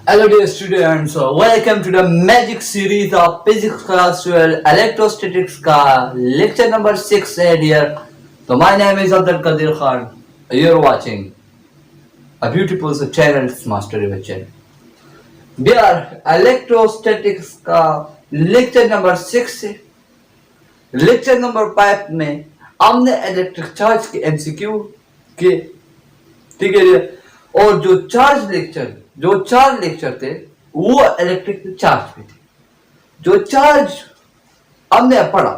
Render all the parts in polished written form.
Hello dear students, welcome to the magic series of physics class 12 electrostatics का lecture number 6 है dear. So my name is Abdul Qadir Khan. You're watching a beautiful channel Mastery Channel. Dear electrostatics का lecture number 6 है. lecture number 5 में हमने electric charge के MCQ के ठीक है और जो चार्ज लेक्चर थे वो इलेक्ट्रिक चार्ज पे थे. जो चार्ज हमने पढ़ा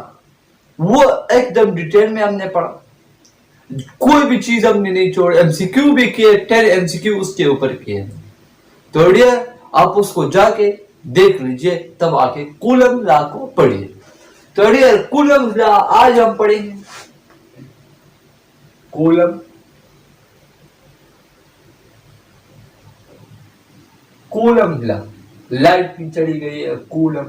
वो एकदम डिटेल में हमने पढ़ा, कोई भी चीज हमने नहीं छोड़ी. MCQ भी किए, 10 MCQ उसके ऊपर किए. तो डियर आप उसको जाके देख लीजिए, तब आके कूलम लॉ को पढ़िए. तो डियर कूलम लॉ आज हम पढ़ेंगे. कूलम लॉ, लाइट भी चढ़ी गई है. कूलम,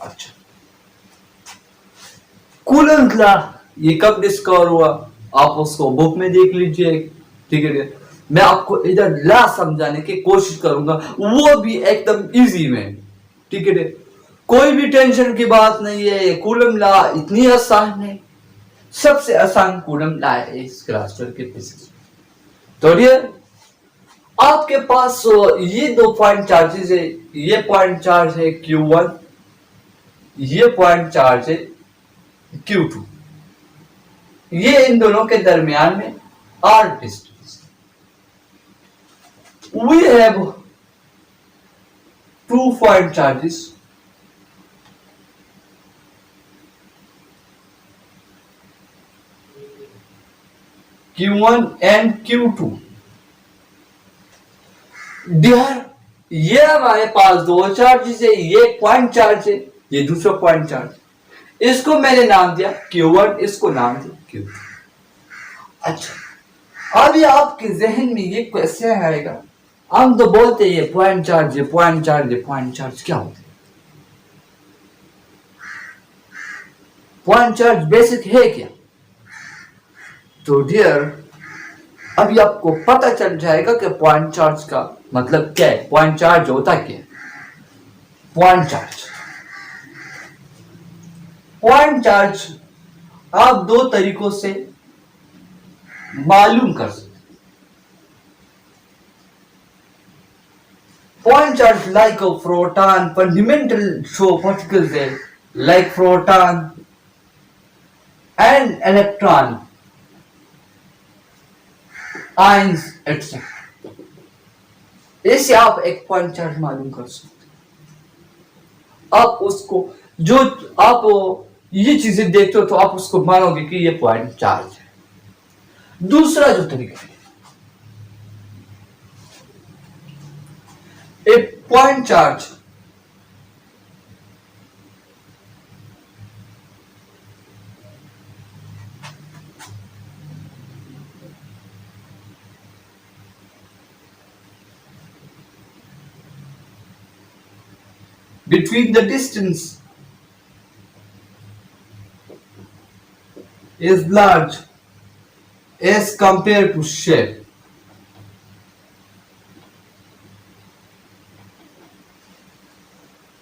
अच्छा कूलम लॉ ये कब डिस्कवर हुआ आप उसको बुक में देख लीजिए. ठीक है, मैं आपको इधर लॉ समझाने की कोशिश करूंगा, वो भी एकदम इजी में. ठीक है, कोई भी टेंशन की बात नहीं है. कूलम लॉ इतनी आसान है, सबसे आसान कूलम लॉ है इस क्लास 12 के फिजिक्स. तो डियर आपके पास ये दो पॉइंट चार्जेस है. ये पॉइंट चार्ज है Q1, ये पॉइंट चार्ज है Q2. ये इन दोनों के दरमियान में R distance. We have 2 point charges. Q1 and Q2. Dear ये हमारे पास दो चार्जेस है. ये पॉइंट चार्ज है, ये दूसरा पॉइंट चार्ज. इसको मैंने नाम दिया Q1, इसको नाम दिया Q2. अच्छा, अभी आपके जहन में ये क्वेश्चन आएगा, हम तो बोलते हैं ये पॉइंट चार्ज, ये पॉइंट चार्ज, ये पॉइंट चार्ज क्या होता है? पॉइंट चार्ज बेसिक है क्या? तो डियर अभी आपको पता चल जाएगा कि पॉइंट चार्ज का मतलब क्या है. पॉइंट चार्ज होता क्या है? पॉइंट चार्ज आप दो तरीकों से मालूम कर सकते. Point charge like a proton, fundamental show particles है like proton and electron, ions etcetera. इससे आप एक पॉइंट चार्ज मालूम कर सकते. आप उसको जो आप ये चीजें देखते हो तो आप उसको मानोगे कि ये पॉइंट चार्ज है. दूसरा जो तरीका है, एक point charge between the distance is large as compared to shape.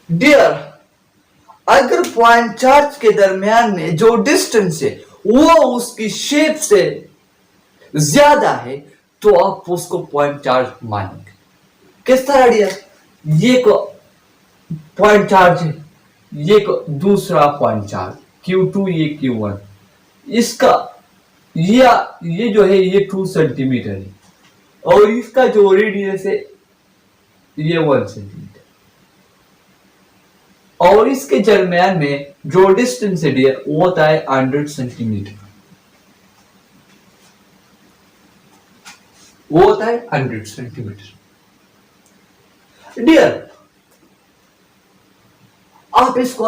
Dear अगर पॉइंट चार्ज के दरमियान में जो डिस्टेंस है वो उसकी शेप से ज्यादा है तो आप उसको पॉइंट चार्ज मानेंगे. किस तरह डियर? ये को पॉइंट चार्ज है, ये दूसरा पॉइंट चार्ज Q2, ये Q1. इसका ये जो है ये 2 सेंटीमीटर है और इसका जो रेडियस है ये 1 सेंटीमीटर. और इसके दरमियान में जो डिस्टेंस है डियर वो होता है 100 सेंटीमीटर. वो होता है 100 सेंटीमीटर. डियर आप इसको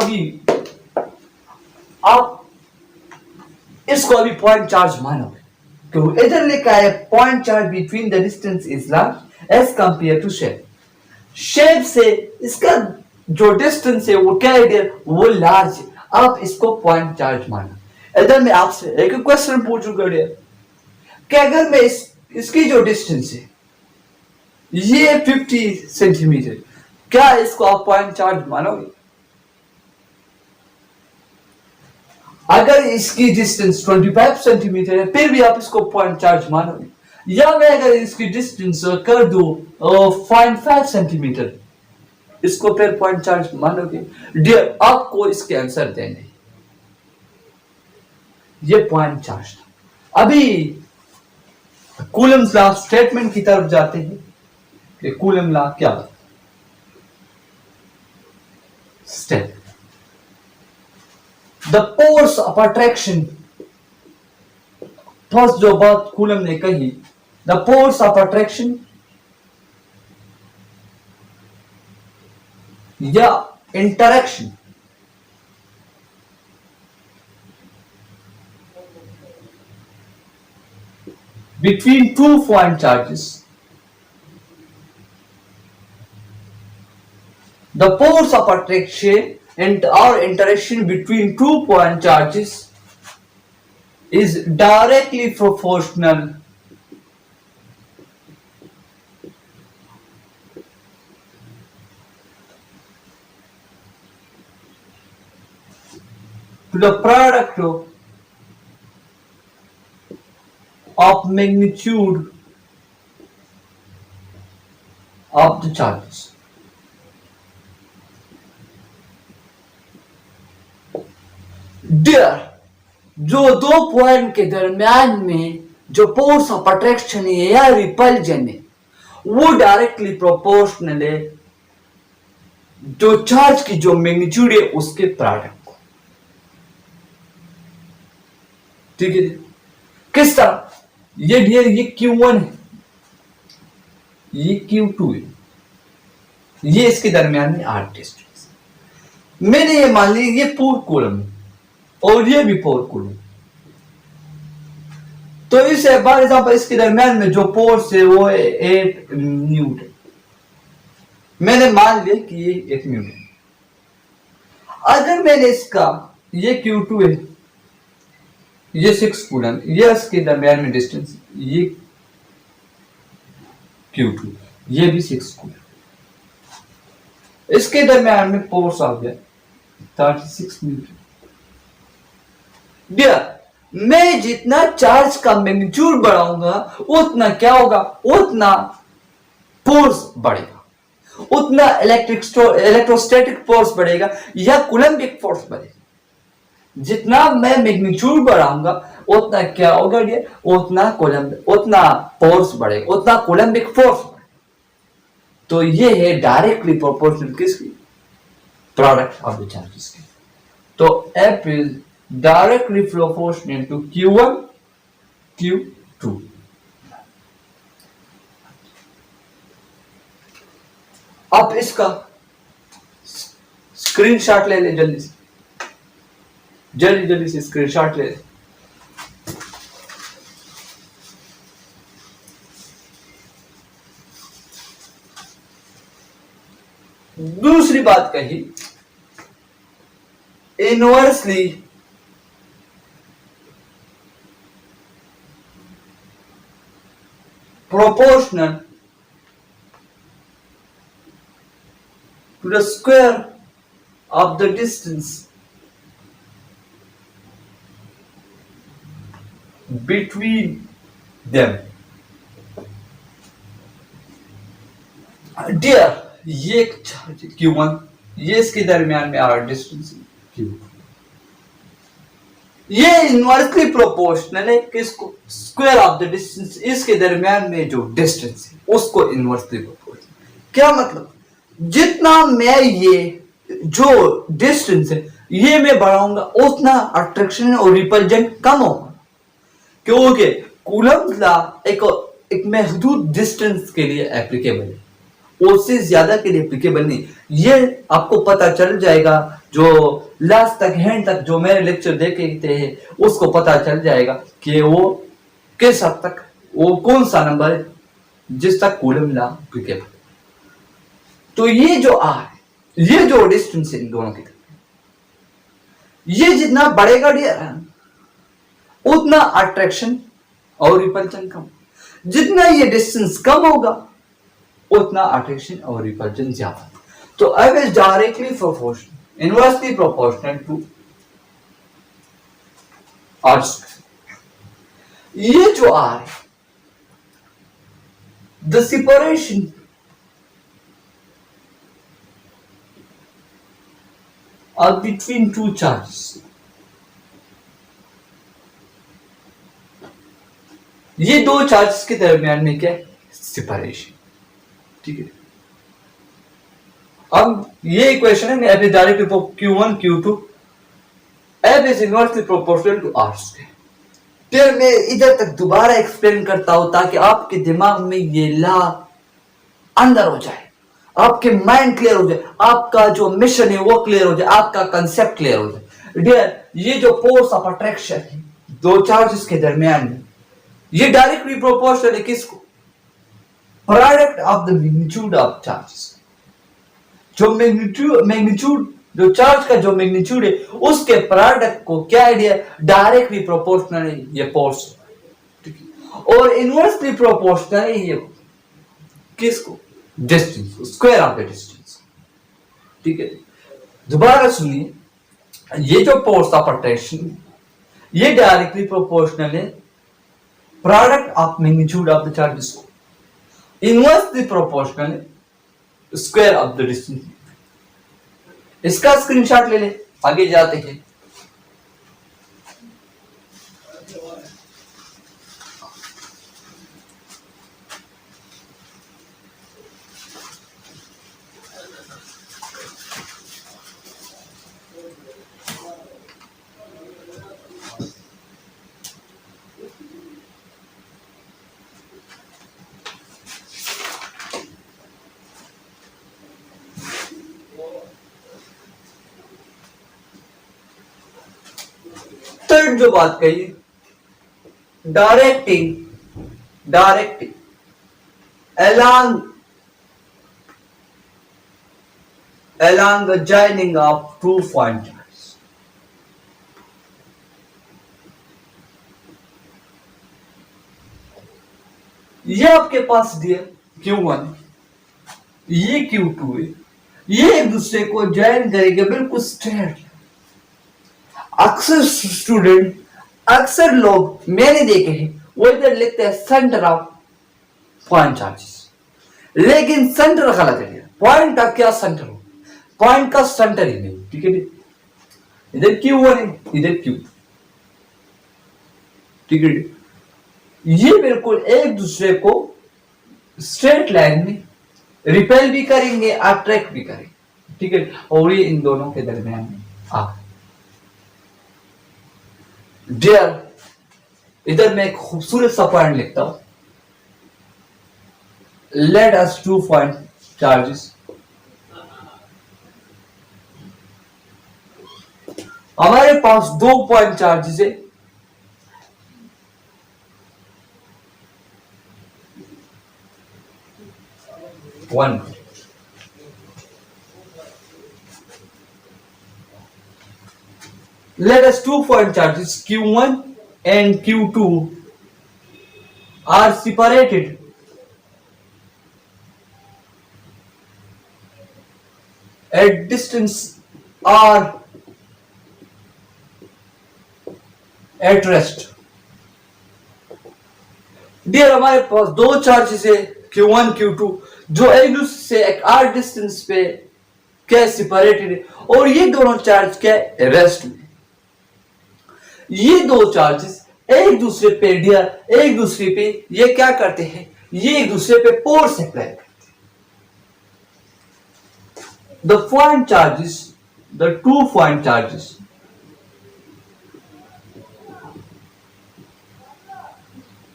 अभी पॉइंट चार्ज मानोगे क्योंकि इधर लिखा है point charge between the distance is large as compare to shape. Shape से इसका जो डिस्टेंस है वो क्या है? वो लार्ज है. आप इसको पॉइंट चार्ज मानो. इधर मैं आपसे एक क्वेश्चन पूछूंगा डियर कि अगर मैं इसकी जो डिस्टेंस है ये 50 सेंटीमीटर, क्या इसको आप पॉइंट चार्ज मानोगे? अगर इसकी डिस्टेंस 25 सेंटीमीटर है फिर भी आप इसको पॉइंट चार्ज मानोगे? या मैं अगर इसकी डिस्टेंस कर दूं 0.5 सेंटीमीटर, इसको फिर पॉइंट चार्ज मानोगे? डियर, आपको इसके आंसर देने, ये पॉइंट चार्ज था। अभी कूलम्स लॉ स्टेटमेंट की तरफ जाते हैं कि कूलम लॉ क्या है। Step, the force of attraction, first जो बात कूलम ने कही, द फोर्स ऑफ अट्रैक्शन या interaction between two point charges, the force of attraction and or interaction between two point charges is directly proportional to the product of magnitude of the charges. Dear, जो दो point के दरमियान में जो force of attraction है या repulsion है वो डायरेक्टली प्रोपोर्शनल है जो चार्ज की जो मैग्नीट्यूड है उसके प्रोडक्ट को। ठीक है, किस तरह? ये डियर, ये Q1 है, ये Q2 है, ये इसके दरमियान में R डिस्टेंस। मैंने ये मान ली ये 4 कूलम और ये भी 4 कूलम, तो इसे बार एग्जाम्पल इसके दरमियान में जो फोर्स है वो है 8 न्यूटन। मैंने मान लिया कि ये 8 न्यूटन। अगर मैंने इसका, ये Q2 है, ये 6 कूलम, ये इसके दरमियान में डिस्टेंस, ये Q2, ये भी 6 कूलम, इसके दरमियान में फोर्स आ गया 36 न्यूटन। डियर, मैं जितना चार्ज का मैग्नीट्यूड बढ़ाऊंगा उतना क्या होगा, उतना फोर्स बढ़ेगा, उतना इलेक्ट्रोस्टैटिक फोर्स बढ़ेगा या कूलम्बिक फोर्स बढ़ेगा। जितना मैं मैग्नीट्यूड बढ़ाऊंगा उतना क्या होगा, उतना फोर्स बढ़ेगा, उतना कूलम्बिक फोर्स बढ़ेगा। तो ये है डायरेक्टली प्रोपोर्शनल किसकी, प्रोडक्ट ऑफ द चार्जेस की। तो F is directly proportional to Q1 Q2। अब इसका स्क्रीनशॉट ले ले, जल्दी से स्क्रीनशॉट ले। दूसरी बात कही, inversely proportional to the square of the distance between them। Dear, ये Q1, ये इसके दरमियान में आर डिस्टेंस Q2, ये इनवर्सली प्रोपोर्शनल है किसको, स्क्वायर ऑफ द डिस्टेंस, इसके दरमियान में जो डिस्टेंस है उसको इनवर्सली प्रोपोर्शनल। क्या मतलब, जितना मैं ये जो डिस्टेंस है ये मैं बढ़ाऊंगा उतना अट्रैक्शन और रिपल्जन कम होगा, क्योंकि कूलम्ब लॉ एक महदूद डिस्टेंस के लिए एप्लीकेबल है, उससे ज्यादा के लिए एप्लीकेबल नहीं। ये आपको पता चल जाएगा, जो लास्ट तक हैंड तक जो मेरे लेक्चर देखते हैं उसको पता चल जाएगा कि वो किस हद तक, वो कौन सा नंबर है जिस तक कूलम्ब लॉ एप्लीकेबल। तो ये जो R है, ये जो डिस्टेंस है इन दोनों की, ये जितना बढ़ेगा डियर उतना अट्रैक्शन और रिपल्शन कम, जितना ये डिस्टेंस कम होगा उतना अट्रैक्शन और रिपल्जन ज्यादा। तो अब is directly proportional inversely proportional to R square. ये जो आर है the separation between two charges, ये दो चार्जेस के दरमियान में क्या है सेपरेशन। ठीक है, अब ये इक्वेशन है F is directly Q1 Q2 F is inversely proportional to R square. फिर मैं इधर तक दोबारा एक्सप्लेन करता हूं ताकि आपके दिमाग में ये ला अंदर हो जाए, आपके माइंड क्लियर हो जाए, आपका जो मिशन है वो क्लियर हो जाए, आपका कंसेप्ट क्लियर हो जाए। डियर, ये जो फोर्स ऑफ अट्रैक्शन है दो चार्जेस के दरमियान में, ये डायरेक्टली प्रोपोर्शनल है किसको? Product of the magnitude of charges. जो मैग्नीट्यूड जो चार्ज का जो मैग्नीट्यूड है उसके प्रोडक्ट को क्या आइडिया डायरेक्टली प्रोपोर्शनल है ये फोर्स। और इनवर्सली प्रोपोर्शनल है ये किसको? Distance, square of the distance. ठीक है, दोबारा सुनिए, ये जो फोर्स ऑफ अट्रैक्शन ये डायरेक्टली प्रोपोर्शनल है product of magnitude of the charges को, इनवर्सली प्रोपोर्शनल है स्क्वायर ऑफ द डिस्टेंस। इसका स्क्रीनशॉट ले ले, आगे जाते हैं। थर्ड जो बात कही, directing along the joining of two point charges। ये आपके पास दिया Q1, ये Q2 है, ये एक दूसरे को ज्वाइन करेंगे बिल्कुल स्ट्रेट। अक्सर लोग मैंने देखे हैं वो इधर लिखते हैं सेंटर ऑफ पॉइंट चार्जेस, लेकिन सेंटर गलत है। पॉइंट का क्या सेंटर हो? पॉइंट का सेंटर ही नहीं। ठीक है, इधर Q1 है, इधर Q2। ठीक है, ये बिल्कुल एक दूसरे को स्ट्रेट लाइन में रिपेल भी करेंगे, अट्रैक्ट भी करेंगे। ठीक है, और ये इन दोनों के दरमियान में आ डियर, इधर मैं एक खूबसूरत सा पॉइंट लिखता हूं। Let us two point charges, हमारे पास दो पॉइंट चार्जेस है। One let us two point charges Q1 and Q2 are separated at distance or at rest। Dear, हमारे पास दो चार्जेस है Q1 Q2 जो एक दूसरे से एक आर डिस्टेंस पे क्या सेपरेटेड है, और ये दोनों चार्ज क्या रेस्ट में। ये दो चार्जेस एक दूसरे पे डियर एक दूसरे पे ये क्या करते हैं, ये एक दूसरे पे फोर्स अप्लाई करते हैं। The point charges, the two point charges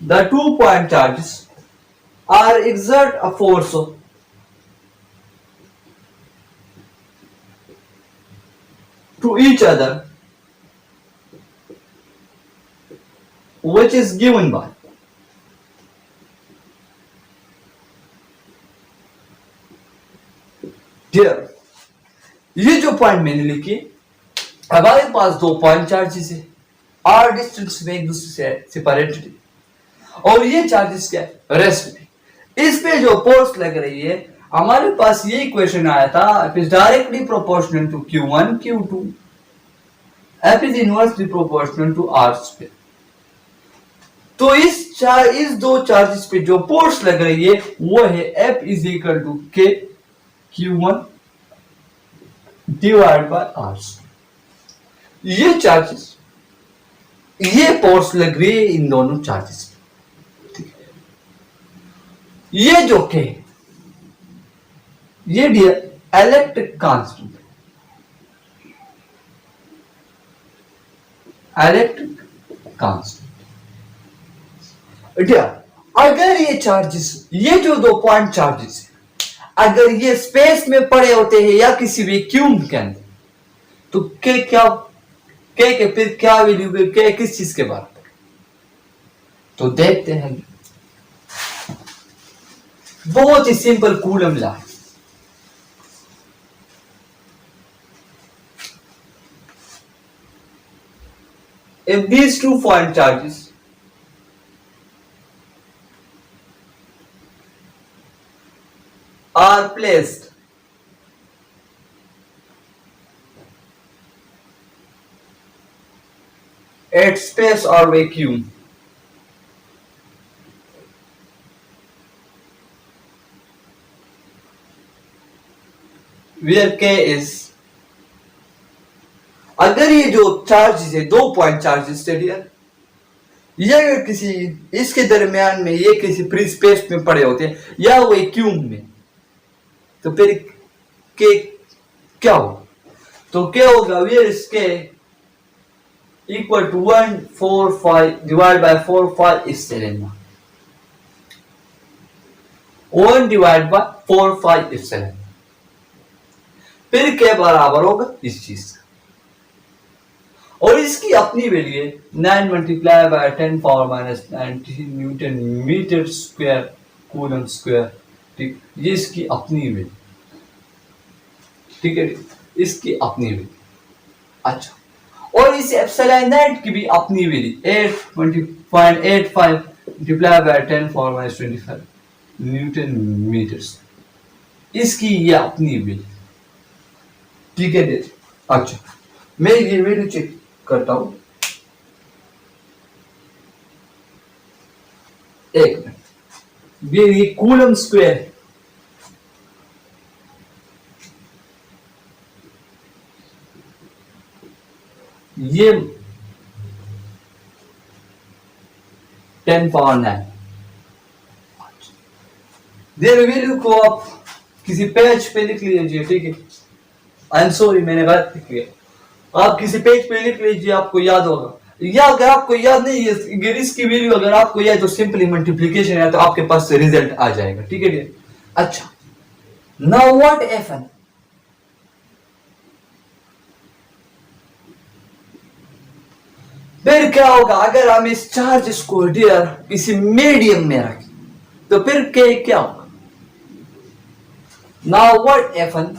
the 2 point charges are exert a force to each other which is given by dear, ये जो पॉइंट मैंने लिखी, हमारे पास दो पॉइंट चार्जेस है, आर डिस्टेंस में एक दूसरे से सेपरेटेड, और ये चार्जेस क्या है रेस्ट में। इस पे जो फोर्स लग रही है, हमारे पास ये इक्वेशन आया था, it is directly proportional to Q1 Q2, F is inversely proportional to R square. तो इस दो चार्जेस पे जो फोर्स लग रही है वो है F is equal to K Q1 divide by R square. ये चार्जेस, ये फोर्स लग रही है इन दोनों चार्जेस पे, ठीक है। ये जो के, ये dear electric constant, electric constant dear, अगर ये चार्जेस, ये जो दो पॉइंट चार्जेस है, अगर ये स्पेस में पड़े होते हैं या किसी भी क्यूब के अंदर, तो के क्या, के फिर क्या वैल्यू, के किस चीज के बारे में, तो देखते हैं। बहुत ही सिंपल कूलम लॉ है। If these two point charges are placed at space or vacuum, where K is, अगर ये जो चार्जेस है, दो पॉइंट चार्जेस है डियर, ये किसी इसके दरमियान में, ये किसी फ्री स्पेस में पड़े होते हैं या वो क्यूब में, तो फिर के क्या होगा, तो क्या होगा, where is K equal to 145 divide by 45 is 7, 1 divide by 45 is 7, फिर के बराबर होगा इस चीज का, और इसकी अपनी वैल्यू है 9 multiply by 10 power minus 90 newton metre square coulomb square, ठीक, ये इसकी अपनी वैल्यू, ठीक है, इसकी अपनी वैल्यू। अच्छा, और इस एप्सिलॉन नॉट की भी अपनी value 8.85 multiply by 10 power minus 25 newton metres, इसकी ये अपनी वैल्यू, ठीक है। अच्छा, मैं ये वैल्यू चेक करता हूं, एक मिनट, ये कूलम स्क्वायर, ये 10 पावर 9, देर वैल्यू को आप किसी पेज पे लिख लीजिए, ठीक है। आई एम सॉरी, मैंने गलत लिख लिया, आप किसी पेज पे लिख लीजिए, आपको याद होगा, या अगर आपको याद नहीं है, अगर इसकी वैल्यू अगर आपको याद तो सिंपली मल्टीप्लिकेशन है, तो आपके पास रिजल्ट आ जाएगा, ठीक है। अच्छा, नाउ व्हाट एफन, फिर क्या होगा अगर हम इस चार्ज को डियर किसी मीडियम में रखें, तो फिर क्या होगा, now what एफन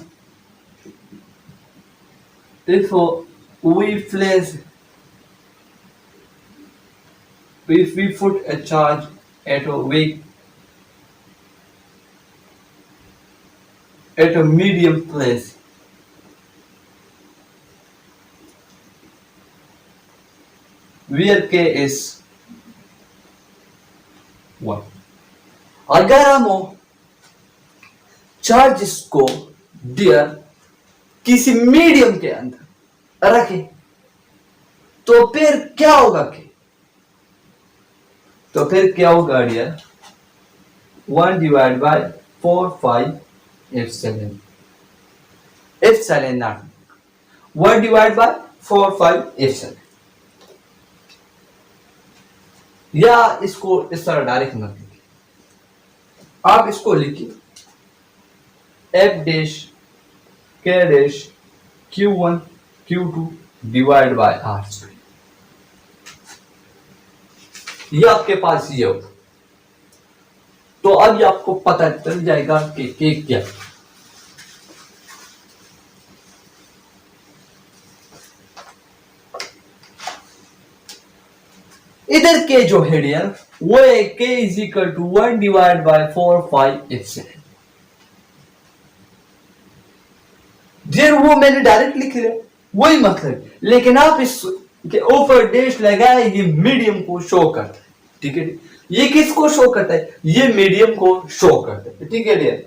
if we put a charge at a medium place, where K is 1, अगर हम चार्जेस को डियर किसी मीडियम के अंदर रखें, तो फिर क्या होगा, तो फिर क्या होगा dear, 1 divide by 4 5 epsilon naught, 1 divide by 4 5 epsilon, या इसको इस तरह डायरेक्ट मत लिखिए, आप इसको लिखिए F dash K dash Q1 Q2 divide by R square, ये आपके पास ये होगा, तो अब ये आपको पता चल जाएगा कि क्या, इधर के जो है डियर वो है k is equal to 1 divide by 4 5 epsilon. Dear वो मैंने डायरेक्ट लिख दिया, वही मतलब, लेकिन आप इस के ऊपर डैश लगाए, ये मीडियम को शो करता है, ठीक है। ये किसको शो करता है? ये मीडियम को शो करता है, ठीक है डियर।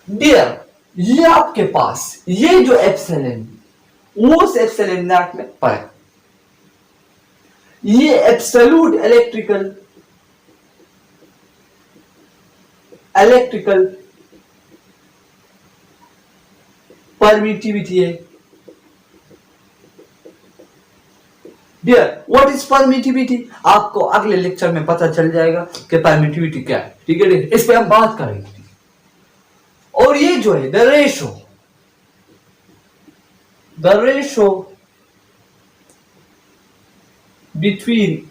डियर ये आपके पास ये जो एप्सिलॉन उस एप्सिलॉन नॉट में पड़ा, ये एब्सोल्यूट इलेक्ट्रिकल परमिटिविटी है। Dear what is permittivity? आपको अगले लेक्चर में पता चल जाएगा कि परमिटिविटी क्या है, ठीक है, इस पे हम बात करेंगे। और ये जो है the ratio between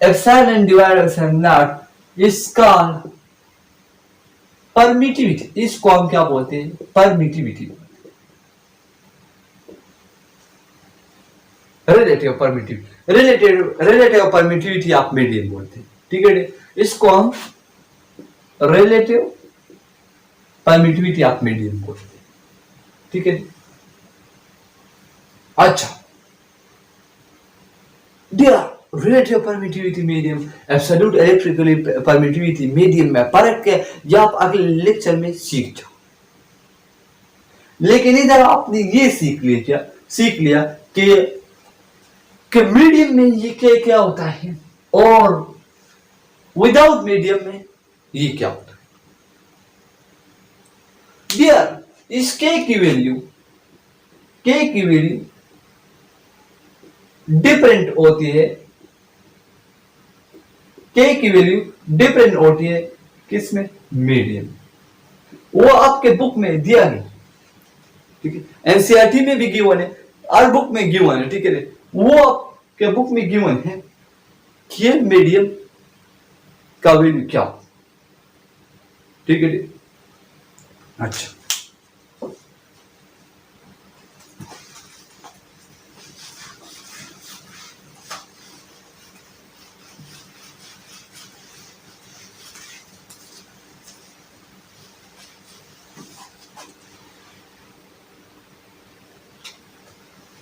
epsilon divide epsilon not is called permittivity. इसको हम क्या बोलते हैं? परमिटिविटी, रिलेटिव परमिटिविटी आप मीडियम बोलते हैं, ठीक है। इसको हम रिलेटिव परमिटिविटी आप मीडियम बोलते हैं, ठीक है। अच्छा dear relative permittivity medium, absolute electrically permittivity medium में फर्क है, ये आप अगले लेक्चर में सीख जाओ। लेकिन इधर आपने ये सीख लिया कि मीडियम में ये क्या होता है और विदाउट मीडियम में ये क्या होता है। डियर इस के की वैल्यू डिफरेंट होती है, के की वैल्यू डिफरेंट होती है किसमें? मीडियम। वो आपके बुक में दिया है, ठीक है, एनसीईआरटी में भी गिवन है, हर बुक में गिवन है, ठीक है। वो आपके बुक में गिवन है कि मीडियम का वैल्यू क्या, ठीक है। अच्छा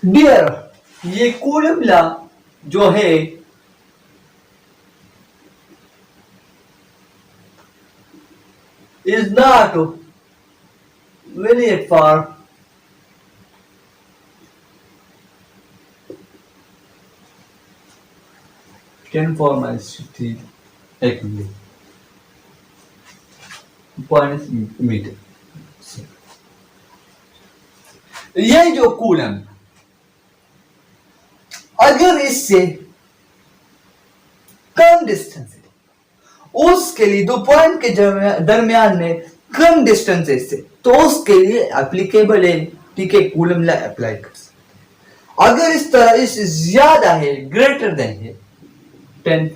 डियर ये कूलम लॉ जो है is not valid for conformity metre. ये जो कूलम अगर इससे कम डिस्टेंस है, उसके लिए दो पॉइंट के दरमियान में कम डिस्टेंस है इससे, तो उसके लिए एप्लीकेबल है, ठीक है, कूलम लॉ अप्लाई कर सकते। अगर इस तरह इससे ज्यादा है, ग्रेटर देन है 10,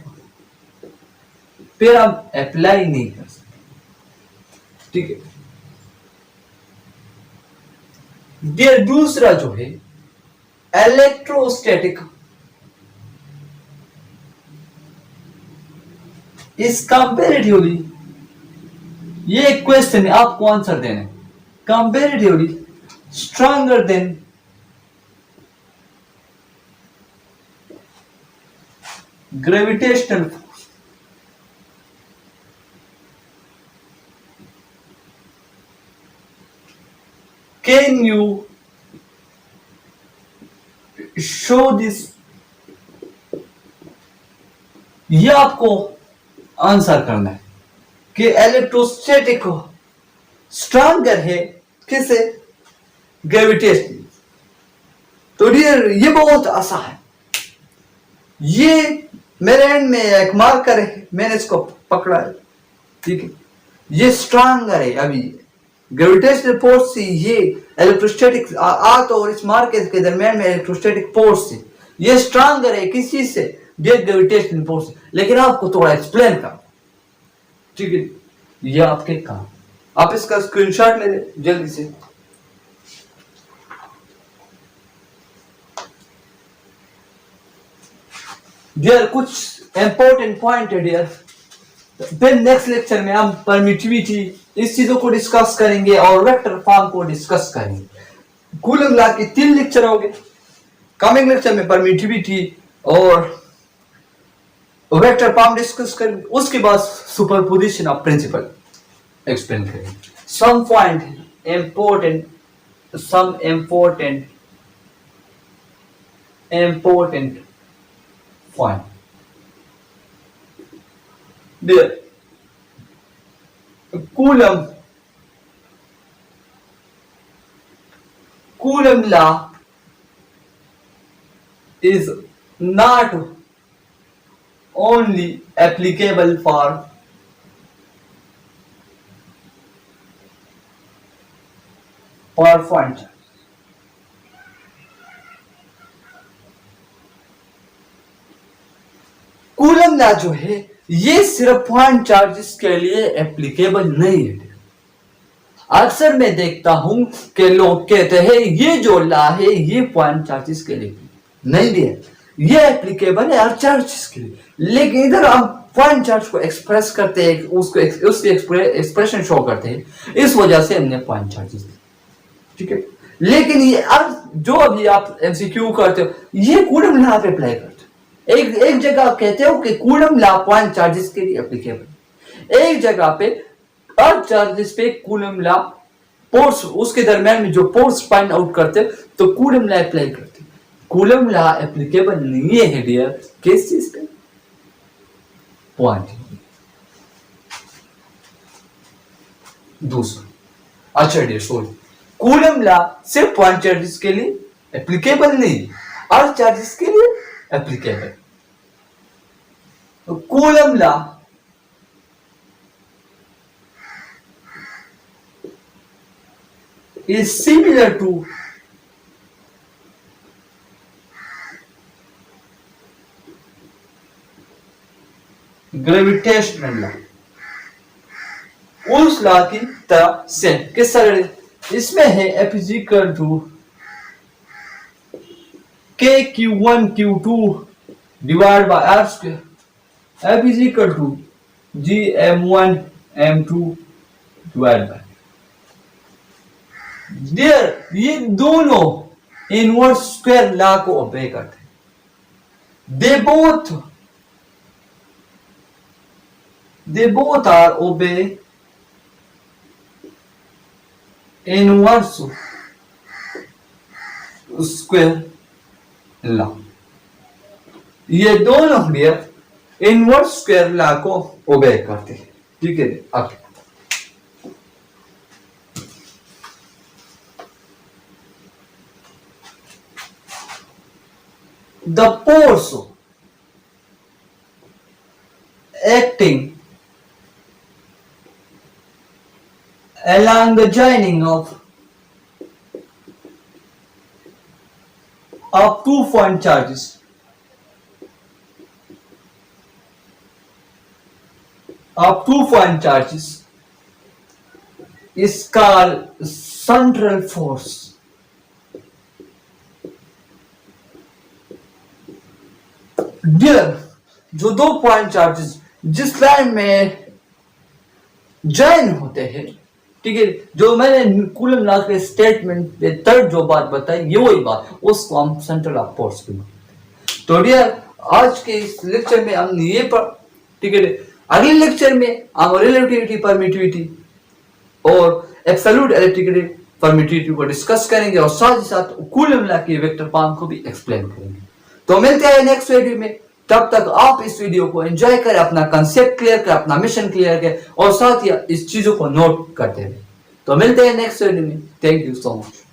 फिर हम अप्लाई नहीं कर सकते, ठीक है। ये दूसरा जो है इलेक्ट्रोस्टैटिक, इस कंपेरेटिवली, ये क्वेश्चन है आपको आंसर देना है, comparatively stronger than gravitational force. Can you show this? ये आपको आंसर करना है कि इलेक्ट्रोस्टैटिक स्ट्रॉन्गर है किसे? ग्रेविटेशन। तो डियर ये बहुत आसान है, ये मेरे एंड में एक मार्कर है, मैंने इसको पकड़ा है, ठीक है। ये स्ट्रॉन्गर है, अभी ग्रेविटेशनल फोर्स से ये इलेक्ट्रोस्टैटिक अर्थ और इस मार्कर के दरमियान में इलेक्ट्रोस्टैटिक फोर्स से ये स्ट्रॉन्गर है किस चीज से? Gravitational force. लेकिन आपको थोड़ा एक्सप्लेन कर, ठीक है, ये आपके काम, आप इसका स्क्रीनशॉट ले लें जल्दी से। डियर कुछ इंपॉर्टेंट पॉइंट है डियर। फिर नेक्स्ट लेक्चर में हम परमिटिविटी इस चीजों को डिस्कस करेंगे और वेक्टर फॉर्म को डिस्कस करेंगे। कुल मिला के 3 लेक्चर हो गए। कमिंग लेक्चर में परमिटिविटी और वेक्टर फॉर्म डिस्कस करेंगे, उसके बाद सुपरपोजिशन ऑफ प्रिंसिपल एक्सप्लेन करेंगे। Some point important, some important point dear. Coulomb law is not only applicable for point. Coulomb law जो है ये सिर्फ पॉइंट चार्जेस के लिए एप्लीकेबल नहीं है। अक्सर मैं देखता हूं कि लोग कहते हैं ये जो लॉ है ये पॉइंट चार्जेस के लिए नहीं दिया, ये एप्लीकेबल है हर चार्जेस के लिए। लेकिन इधर हम पॉइंट चार्ज को एक्सप्रेस करते हैं, उसको उसकी एक्सप्रेशन शो करते हैं, इस वजह से हमने पॉइंट चार्जेस दिए, ठीक है। लेकिन ये अब जो अभी आप एमसीक्यू करते हो ये कूलम लॉ पे अप्लाई करते हो। एक जगह कहते हो कि कूलम लॉ पॉइंट चार्जेस के लिए एप्लीकेबल, एक जगह पे हर चार्जेस पे कूलम लॉ फोर्स उसके दरमियान में जो फोर्स फाइंड आउट करते तो कूलम लॉ अप्लाई करते। कूलम लॉ एप्लीकेबल नहीं है डियर किस चीज पे, पॉइंट। दूसरा अच्छा डियर सॉरी, कूलम लॉ सिर्फ पॉइंट चार्जेस के लिए एप्लीकेबल नहीं, हर चार्जेस के लिए एप्लीकेबल। तो coulomb law is similar to gravitational law, उस लॉ की तरह से। किस तरह? इसमें है F is equal to K Q1 Q2 divided by R square, F is equal to G M1 M2 divided by dear. ये दोनों इनवर्स स्क्वायर लॉ को ओबे करते हैं। they both are obey inverse square law. ये दोनों dear inverse square law को ओबे करते हैं, ठीक है। अब the force acting along the joining of two point charges is called central force। Dear जो 2 पॉइंट चार्जेस जिस लाइन में जॉइन होते हैं, ठीक है, जो मैंने कूलम लॉ के स्टेटमेंट में थर्ड जो बात बताई ये वही बात, उसको हम सेंट्रल ऑफ फोर्स भी बोलते हैं। तो डियर आज के इस लेक्चर में हमने ये पढ़ा, ठीक है। अगले लेक्चर में हम रिलेटिविटी, परमिटिविटी और एब्सोल्यूट इलेक्ट्रिसिटी परमिटिविटी को डिस्कस करेंगे और साथ ही साथ कूलम लॉ के वेक्टर फॉर्म को भी एक्सप्लेन करेंगे। तो मिलते हैं नेक्स्ट वीडियो में, तब तक आप इस वीडियो को एंजॉय करें, अपना कंसेप्ट क्लियर करें, अपना मिशन क्लियर करें और साथ ही इस चीजों को नोट करते रहे। तो मिलते हैं नेक्स्ट वीडियो में। Thank you so much.